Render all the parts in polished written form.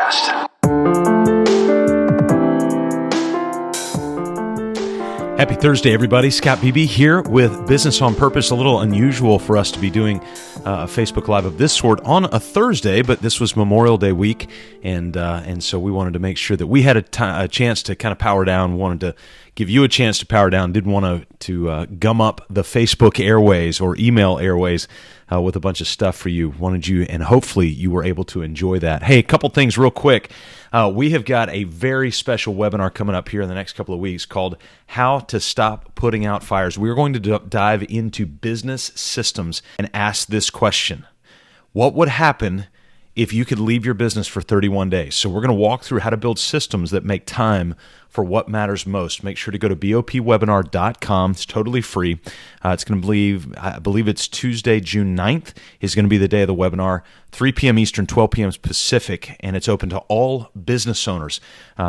podcast. Happy Thursday, everybody. Scott Beebe here with Business on Purpose. A little unusual for us to be doing a Facebook Live of this sort on a Thursday, but this was Memorial Day week, and so we wanted to make sure that we had a chance to kind of power down. Wanted to give you a chance to power down. Didn't want to gum up the Facebook airways or email airways with a bunch of stuff for you. Wanted you, and hopefully you were able to enjoy that. Hey, a couple things real quick. We have got a very special webinar coming up here in the next couple of weeks called How to Stop Putting Out Fires. We're going to dive into business systems and ask this question. What would happen if you could leave your business for 31 days? So we're going to walk through how to build systems that make time for what matters most. Make sure to go to bopwebinar.com. It's totally free. It's going to I believe it's Tuesday, June 9th is going to be the day of the webinar, 3 p.m. Eastern, 12 p.m. Pacific, and it's open to all business owners.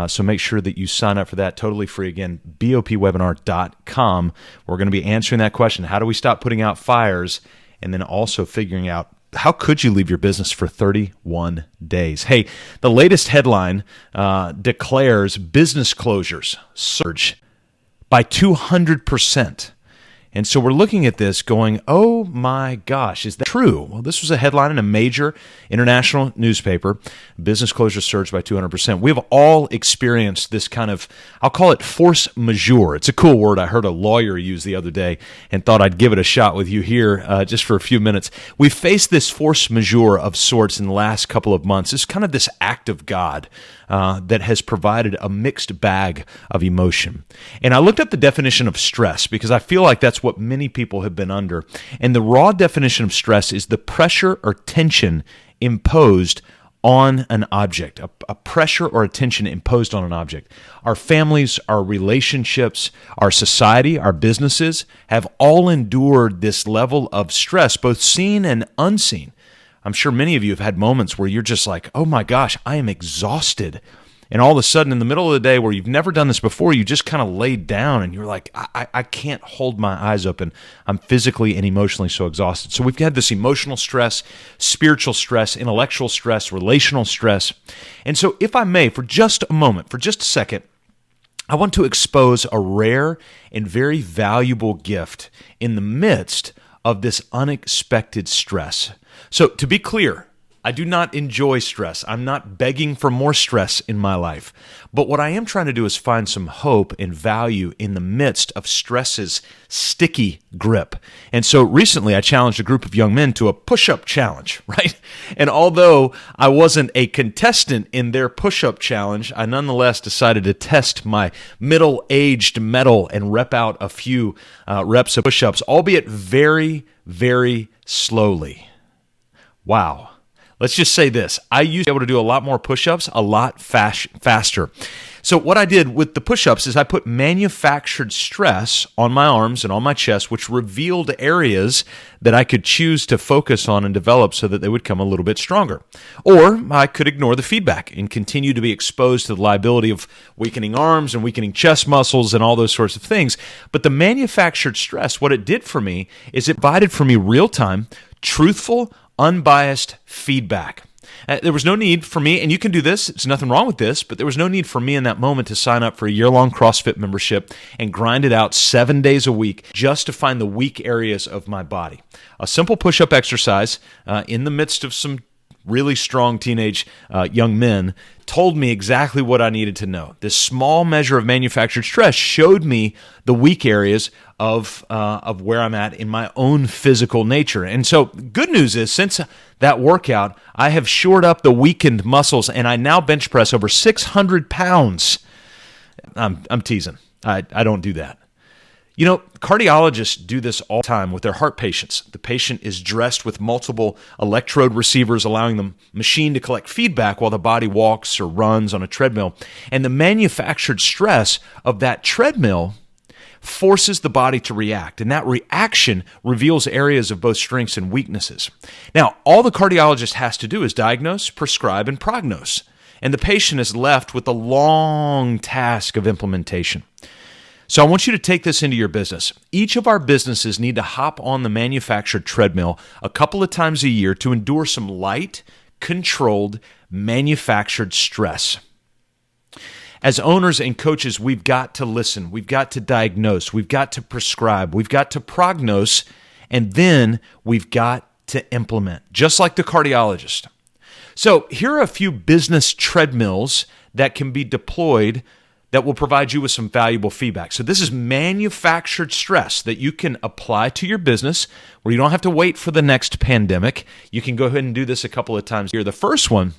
So make sure that you sign up for that, totally free. Again, bopwebinar.com. We're going to be answering that question. How do we stop putting out fires? And then also figuring out how could you leave your business for 31 days? Hey, the latest headline declares business closures surge by 200%. And so we're looking at this going, oh my gosh, is that true? Well, this was a headline in a major international newspaper. Business closures surged by 200%. We have all experienced this kind of, I'll call it force majeure. It's a cool word I heard a lawyer use the other day and thought I'd give it a shot with you here just for a few minutes. We've faced this force majeure of sorts in the last couple of months. It's kind of this act of God that has provided a mixed bag of emotion. And I looked up the definition of stress because I feel like that's what many people have been under. And the raw definition of stress is the pressure or tension imposed on an object, a pressure or a tension imposed on an object. Our families, our relationships, our society, our businesses have all endured this level of stress, both seen and unseen. I'm sure many of you have had moments where you're just like, oh my gosh, I am exhausted. And all of a sudden, in the middle of the day where you've never done this before, you just kind of laid down and you're like, I can't hold my eyes open. I'm physically and emotionally so exhausted. So we've had this emotional stress, spiritual stress, intellectual stress, relational stress. And so if I may, for just a moment, for just a second, I want to expose a rare and very valuable gift in the midst of this unexpected stress. So to be clear, I do not enjoy stress. I'm not begging for more stress in my life. But what I am trying to do is find some hope and value in the midst of stress's sticky grip. And so recently I challenged a group of young men to a push-up challenge, right? And although I wasn't a contestant in their push-up challenge, I nonetheless decided to test my middle-aged mettle and rep out a few reps of push-ups, albeit very, very slowly. Wow. Let's just say this. I used to be able to do a lot more push-ups a lot faster. So what I did with the push-ups is I put manufactured stress on my arms and on my chest, which revealed areas that I could choose to focus on and develop so that they would come a little bit stronger. Or I could ignore the feedback and continue to be exposed to the liability of weakening arms and weakening chest muscles and all those sorts of things. But the manufactured stress, what it did for me is it provided for me real-time, truthful, unbiased feedback. There was no need for me, and you can do this, there's nothing wrong with this, but there was no need for me in that moment to sign up for a year-long CrossFit membership and grind it out 7 days a week just to find the weak areas of my body. A simple push-up exercise in the midst of some really strong teenage young men told me exactly what I needed to know. This small measure of manufactured stress showed me the weak areas of where I'm at in my own physical nature. And so good news is since that workout, I have shored up the weakened muscles and I now bench press over 600 pounds. I'm teasing. I don't do that. You know, cardiologists do this all the time with their heart patients. The patient is dressed with multiple electrode receivers, allowing the machine to collect feedback while the body walks or runs on a treadmill. And the manufactured stress of that treadmill forces the body to react, and that reaction reveals areas of both strengths and weaknesses. Now, all the cardiologist has to do is diagnose, prescribe, and prognose, and the patient is left with the long task of implementation. So I want you to take this into your business. Each of our businesses need to hop on the manufactured treadmill a couple of times a year to endure some light, controlled, manufactured stress. As owners and coaches, we've got to listen, we've got to diagnose, we've got to prescribe, we've got to prognose, and then we've got to implement, just like the cardiologist. So here are a few business treadmills that can be deployed that will provide you with some valuable feedback. So this is manufactured stress that you can apply to your business where you don't have to wait for the next pandemic. You can go ahead and do this a couple of times here. The first one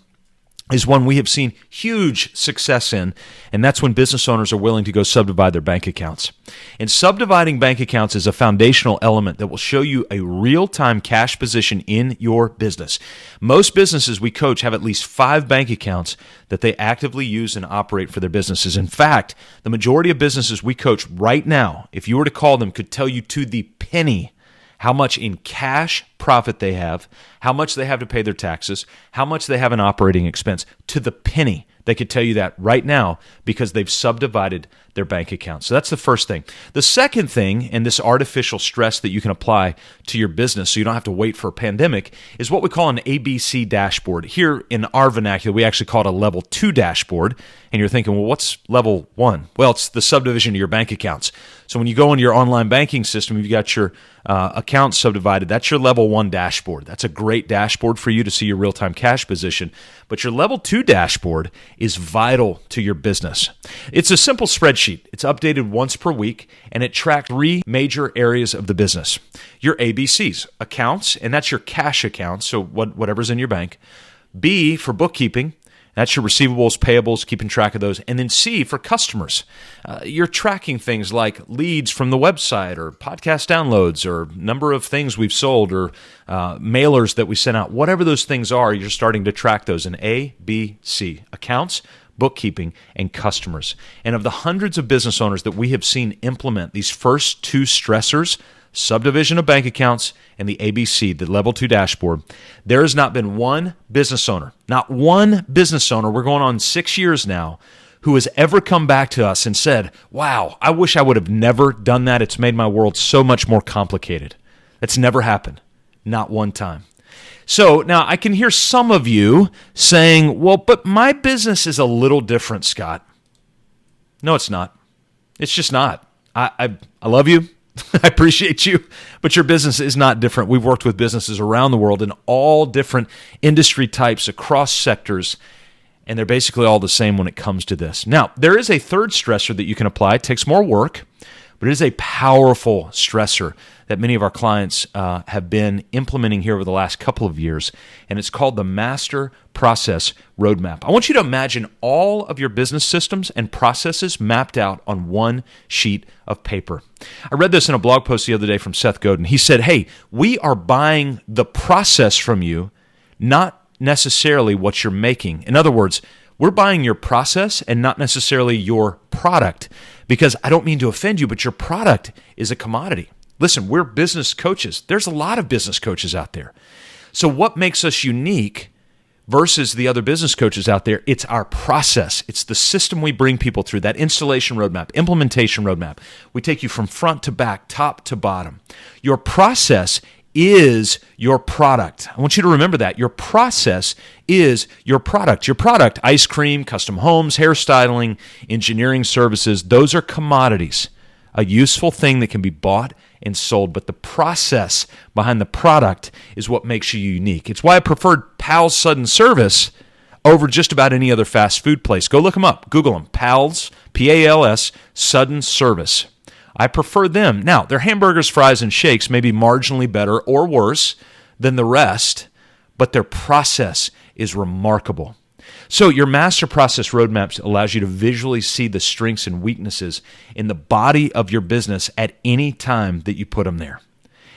is one we have seen huge success in, and that's when business owners are willing to go subdivide their bank accounts. And subdividing bank accounts is a foundational element that will show you a real-time cash position in your business. Most businesses we coach have at least 5 bank accounts that they actively use and operate for their businesses. In fact, the majority of businesses we coach right now, if you were to call them, could tell you to the penny how much in cash profit they have, how much they have to pay their taxes, how much they have in operating expense, to the penny. They could tell you that right now because they've subdivided their bank account. So that's the first thing. The second thing, and this artificial stress that you can apply to your business so you don't have to wait for a pandemic, is what we call an ABC dashboard. Here in our vernacular, we actually call it a level 2 dashboard. And you're thinking, well, what's level 1? Well, it's the subdivision of your bank accounts. So when you go into your online banking system, you've got your accounts subdivided. That's your level 1 dashboard. That's a great dashboard for you to see your real-time cash position. But your level 2 dashboard is vital to your business. It's a simple spreadsheet. It's updated once per week, and it tracks 3 major areas of the business. Your ABCs, accounts, and that's your cash accounts, so whatever's in your bank. B, for bookkeeping. That's your receivables, payables, keeping track of those. And then C, for customers. You're tracking things like leads from the website or podcast downloads or number of things we've sold or mailers that we sent out. Whatever those things are, you're starting to track those in A, B, C. Accounts, bookkeeping, and customers. And of the hundreds of business owners that we have seen implement these first 2 stressors, subdivision of bank accounts and the ABC, the level 2 dashboard, there has not been one business owner, we're going on 6 years now, who has ever come back to us and said, wow, I wish I would have never done that. It's made my world so much more complicated. That's never happened. Not one time. So now I can hear some of you saying, well, but my business is a little different, Scott. No, it's not. It's just not. I love you. I appreciate you, but your business is not different. We've worked with businesses around the world in all different industry types, across sectors, and they're basically all the same when it comes to this. Now, there is a third stressor that you can apply. It takes more work, but it is a powerful stressor that many of our clients have been implementing here over the last couple of years, and it's called the Master Process Roadmap. I want you to imagine all of your business systems and processes mapped out on one sheet of paper. I read this in a blog post the other day from Seth Godin. He said, hey, we are buying the process from you, not necessarily what you're making. In other words, we're buying your process and not necessarily your product, because I don't mean to offend you, but your product is a commodity. Listen, we're business coaches. There's a lot of business coaches out there. So what makes us unique versus the other business coaches out there? It's our process. It's the system we bring people through, that installation roadmap, implementation roadmap. We take you from front to back, top to bottom. Your process is your product. I want you to remember that. Your process is your product. Your product, ice cream, custom homes, hairstyling, engineering services, those are commodities, a useful thing that can be bought and sold, but the process behind the product is what makes you unique. It's why I preferred Pal's Sudden Service over just about any other fast food place. Go look them up. Google them. Pal's, P-A-L-S, Sudden Service. I prefer them. Now, their hamburgers, fries, and shakes may be marginally better or worse than the rest, but their process is remarkable. So your master process roadmap allows you to visually see the strengths and weaknesses in the body of your business at any time that you put them there.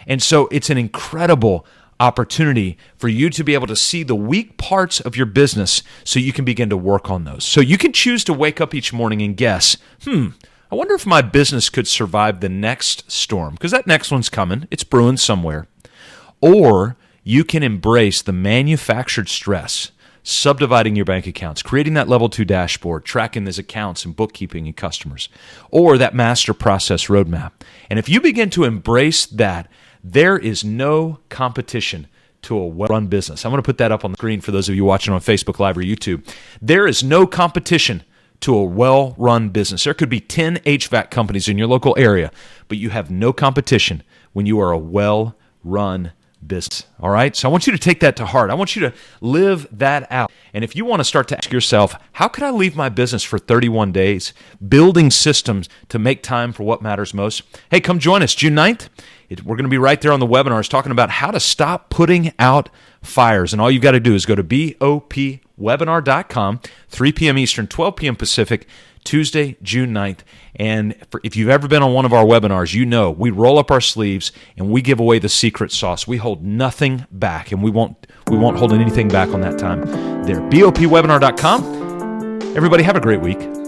And so it's an incredible opportunity for you to be able to see the weak parts of your business so you can begin to work on those. So you can choose to wake up each morning and guess, I wonder if my business could survive the next storm, because that next one's coming. It's brewing somewhere. Or you can embrace the manufactured stress, subdividing your bank accounts, creating that level 2 dashboard, tracking those accounts and bookkeeping and customers, or that master process roadmap. And if you begin to embrace that, there is no competition to a well-run business. I'm going to put that up on the screen for those of you watching on Facebook Live or YouTube. There is no competition to a well-run business. There could be 10 HVAC companies in your local area, but you have no competition when you are a well-run business. All right? So I want you to take that to heart. I want you to live that out. And if you want to start to ask yourself, how could I leave my business for 31 days, building systems to make time for what matters most? Hey, come join us June 9th. We're going to be right there on the webinars talking about how to stop putting out fires. And all you've got to do is go to bopwebinar.com, 3 p.m. Eastern, 12 p.m. Pacific, Tuesday, June 9th. And if you've ever been on one of our webinars, you know we roll up our sleeves and we give away the secret sauce. We hold nothing back, and we won't hold anything back on that time there. bopwebinar.com. Everybody have a great week.